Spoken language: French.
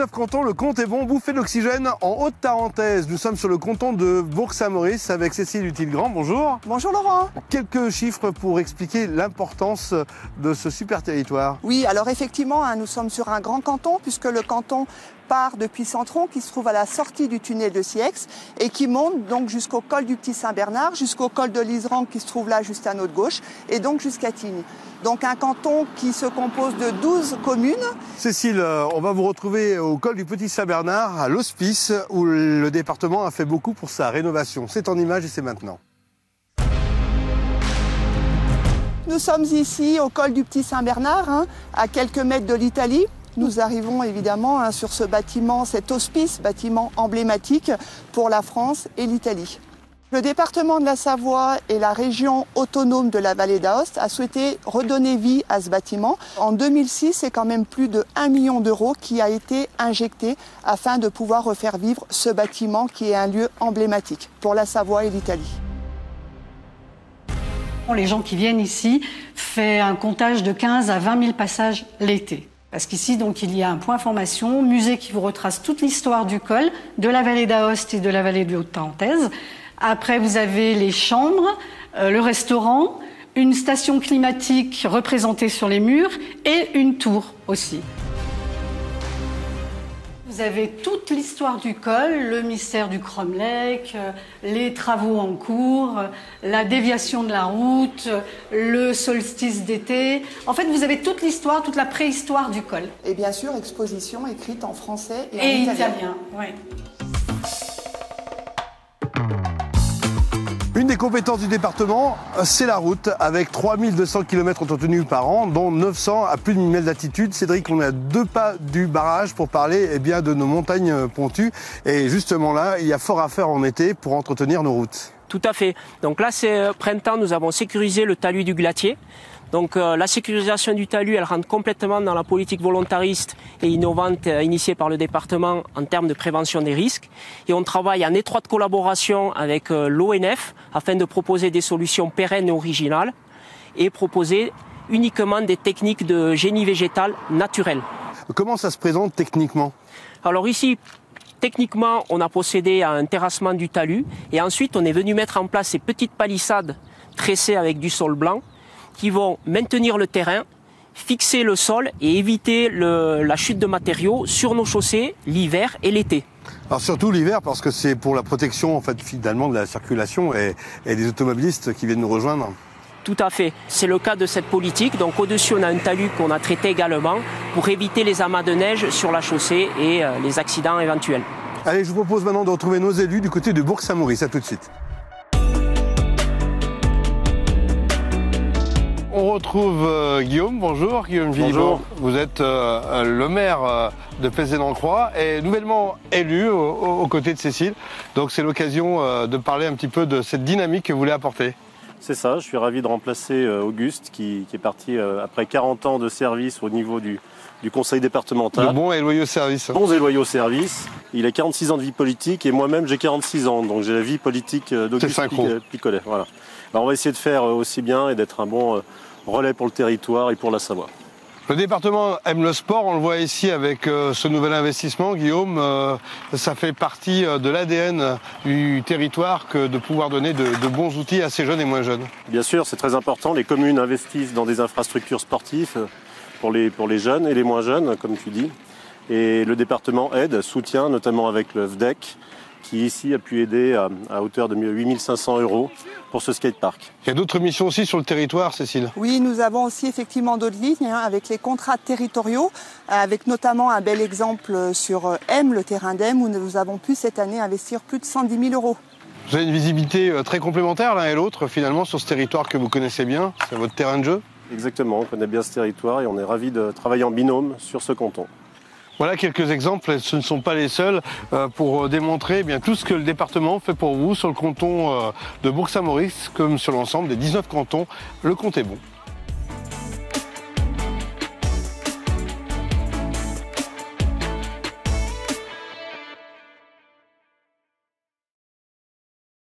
19 cantons, le compte est bon, bouffée d'oxygène en Haute-Tarentaise. Nous sommes sur le canton de Bourg-Saint-Maurice avec Cécile Hutil-Grand. Bonjour. Bonjour Laurent. Quelques chiffres pour expliquer l'importance de ce super territoire. Oui, alors effectivement, nous sommes sur un grand canton puisque le canton part depuis Centron qui se trouve à la sortie du tunnel de Siex et qui monte donc jusqu'au col du Petit Saint-Bernard, jusqu'au col de l'Iseran qui se trouve là juste à notre gauche et donc jusqu'à Tignes. Donc un canton qui se compose de 12 communes. Cécile, on va vous retrouver au col du Petit Saint-Bernard, à l'Hospice, où le département a fait beaucoup pour sa rénovation. C'est en image et c'est maintenant. Nous sommes ici au col du Petit Saint-Bernard, à quelques mètres de l'Italie. Nous arrivons évidemment sur ce bâtiment, cet hospice, bâtiment emblématique pour la France et l'Italie. Le département de la Savoie et la région autonome de la vallée d'Aoste a souhaité redonner vie à ce bâtiment. En 2006, c'est quand même plus de 1 million d'euros qui a été injecté afin de pouvoir refaire vivre ce bâtiment qui est un lieu emblématique pour la Savoie et l'Italie. Les gens qui viennent ici font un comptage de 15 à 20 000 passages l'été. Parce qu'ici, donc, il y a un point formation, musée qui vous retrace toute l'histoire du col, de la vallée d'Aoste et de la vallée de Haute-Tarentaise. Après, vous avez les chambres, le restaurant, une station climatique représentée sur les murs et une tour aussi. Vous avez toute l'histoire du col, le mystère du cromlech, les travaux en cours, la déviation de la route, le solstice d'été. En fait, vous avez toute l'histoire, toute la préhistoire du col. Et bien sûr, exposition écrite en français et en italien. Ouais. Une des compétences du département, c'est la route, avec 3200 km entretenus par an, dont 900 à plus de 1000 mètres d'altitude. Cédric, on est à 2 pas du barrage pour parler de nos montagnes pontues. Et justement là, il y a fort à faire en été pour entretenir nos routes. Tout à fait. Donc là, c'est printemps, nous avons sécurisé le talus du Glatier. Donc la sécurisation du talus, elle rentre complètement dans la politique volontariste et innovante initiée par le département en termes de prévention des risques. Et on travaille en étroite collaboration avec l'ONF afin de proposer des solutions pérennes et originales et proposer uniquement des techniques de génie végétal naturel. Comment ça se présente techniquement ? Alors ici, techniquement, on a procédé à un terrassement du talus et ensuite on est venu mettre en place ces petites palissades tressées avec du sol blanc qui vont maintenir le terrain, fixer le sol et éviter la chute de matériaux sur nos chaussées l'hiver et l'été. Alors surtout l'hiver parce que c'est pour la protection en fait finalement de la circulation et des automobilistes qui viennent nous rejoindre. Tout à fait, c'est le cas de cette politique. Donc au-dessus on a un talus qu'on a traité également pour éviter les amas de neige sur la chaussée et les accidents éventuels. Allez, je vous propose maintenant de retrouver nos élus du côté de Bourg-Saint-Maurice. À tout de suite. On retrouve Guillaume. Bonjour Guillaume Philippot. Vous êtes le maire de Pézé-en-Croix et nouvellement élu aux côtés de Cécile. Donc c'est l'occasion de parler un petit peu de cette dynamique que vous voulez apporter. C'est ça, je suis ravi de remplacer Auguste qui est parti après 40 ans de service au niveau du conseil départemental. De bons et loyaux services. Bons et loyaux services. Il a 46 ans de vie politique et moi-même j'ai 46 ans, donc j'ai la vie politique d'Auguste Picolet. Voilà. Alors on va essayer de faire aussi bien et d'être un bon relais pour le territoire et pour la Savoie. Le département aime le sport, on le voit ici avec ce nouvel investissement. Guillaume, ça fait partie de l'ADN du territoire que de pouvoir donner de bons outils à ces jeunes et moins jeunes. Bien sûr, c'est très important. Les communes investissent dans des infrastructures sportives pour les jeunes et les moins jeunes, comme tu dis. Et le département aide, soutient, notamment avec le VDEC, qui ici a pu aider à hauteur de 8 500 € pour ce skatepark. Il y a d'autres missions aussi sur le territoire, Cécile ? Oui, nous avons aussi effectivement d'autres lignes avec les contrats territoriaux, avec notamment un bel exemple sur M, le terrain d'M, où nous avons pu cette année investir plus de 110 000 €. Vous avez une visibilité très complémentaire l'un et l'autre finalement sur ce territoire que vous connaissez bien, c'est votre terrain de jeu ? Exactement, on connaît bien ce territoire et on est ravis de travailler en binôme sur ce canton. Voilà quelques exemples, ce ne sont pas les seuls, pour démontrer tout ce que le département fait pour vous sur le canton de Bourg-Saint-Maurice, comme sur l'ensemble des 19 cantons. Le compte est bon.